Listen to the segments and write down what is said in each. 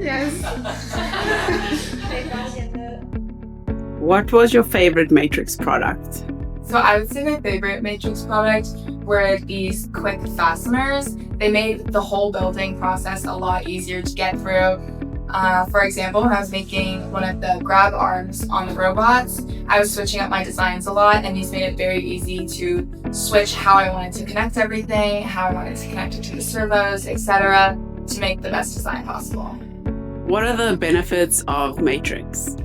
Yes. What was your favorite Matrix product? So I would say my favorite Matrix product were these quick fasteners. They made the whole building process a lot easier to get through. For example, when I was making one of the grab arms on the robots, I was switching up my designs a lot, and these made it very easy to switch how I wanted to connect everything, how I wanted to connect it to the servos, etc., to make the best design possible. What are the benefits of Matrix?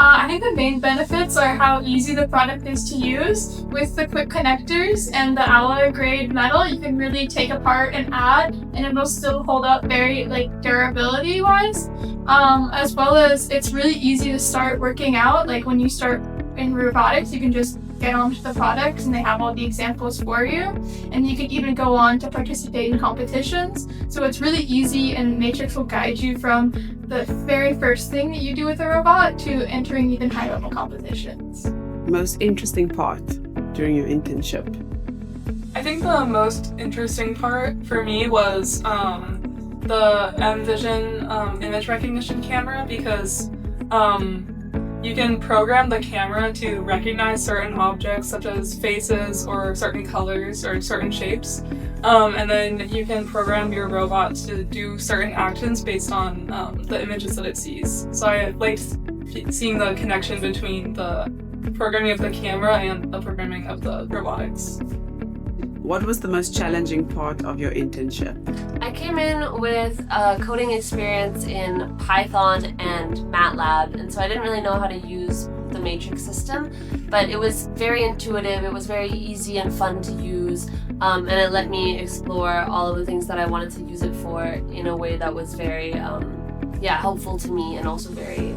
I think the main benefits are how easy the product is to use. With the quick connectors and the alloy grade metal, you can really take apart and add, and it will still hold up very durability wise. As well as it's really easy to start working out. Like when you start in robotics, you can just get onto the products and they have all the examples for you. And you can even go on to participate in competitions. So it's really easy, and Matrix will guide you from the very first thing that you do with a robot to entering even high level competitions. Most interesting part during your internship? I think the most interesting part for me was the MVision image recognition camera, because you can program the camera to recognize certain objects such as faces or certain colors or certain shapes. And then you can program your robot to do certain actions based on the images that it sees. So I liked seeing the connection between the programming of the camera and the programming of the robotics. What was the most challenging part of your internship? I came in with a coding experience in Python and MATLAB, and so I didn't really know how to use the Matrix system, but it was very intuitive, it was very easy and fun to use, and it let me explore all of the things that I wanted to use it for in a way that was very helpful to me and also very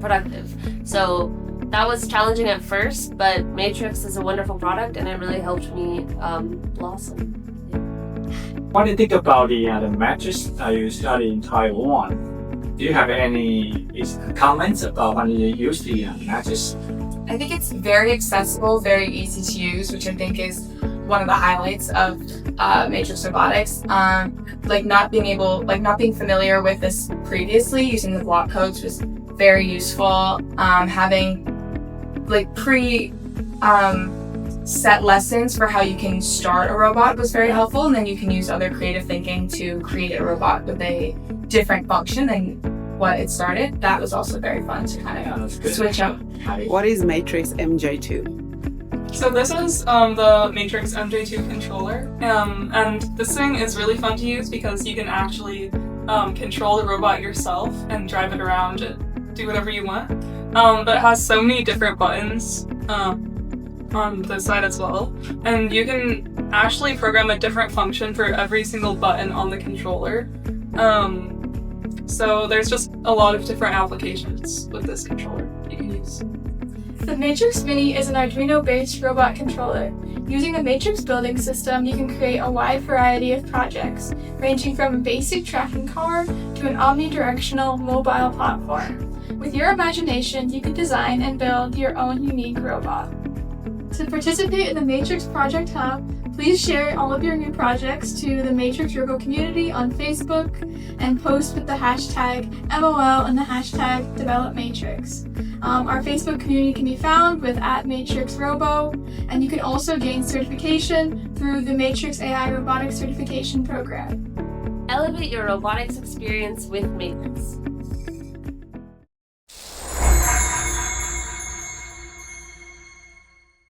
productive. So that was challenging at first, but Matrix is a wonderful product and it really helped me blossom. What do you think about the Matrix you study in Taiwan? Do you have any comments about when you use the Matrix? I think it's very accessible, very easy to use, which I think is one of the highlights of Matrix Robotics. Not being familiar with this previously, using the block codes was very useful. Having set lessons for how you can start a robot was very helpful, and then you can use other creative thinking to create a robot with a different function than what it started. That was also very fun to kind of switch up. What is Matrix MJ2? So this is the Matrix MJ2 controller, and this thing is really fun to use because you can actually control the robot yourself and drive it around and do whatever you want. But it has so many different buttons on the side as well, and you can actually program a different function for every single button on the controller. So there's just a lot of different applications with this controller you can use. The Matrix Mini is an Arduino-based robot controller. Using the Matrix building system, you can create a wide variety of projects, ranging from a basic tracking car to an omnidirectional mobile platform. With your imagination, you can design and build your own unique robot. To participate in the Matrix Project Hub, please share all of your new projects to the Matrix Robo community on Facebook and post with the hashtag MOL and the hashtag DevelopMatrix. Our Facebook community can be found with @Matrix Robo, and you can also gain certification through the Matrix AI Robotics Certification Program. Elevate your robotics experience with Matrix.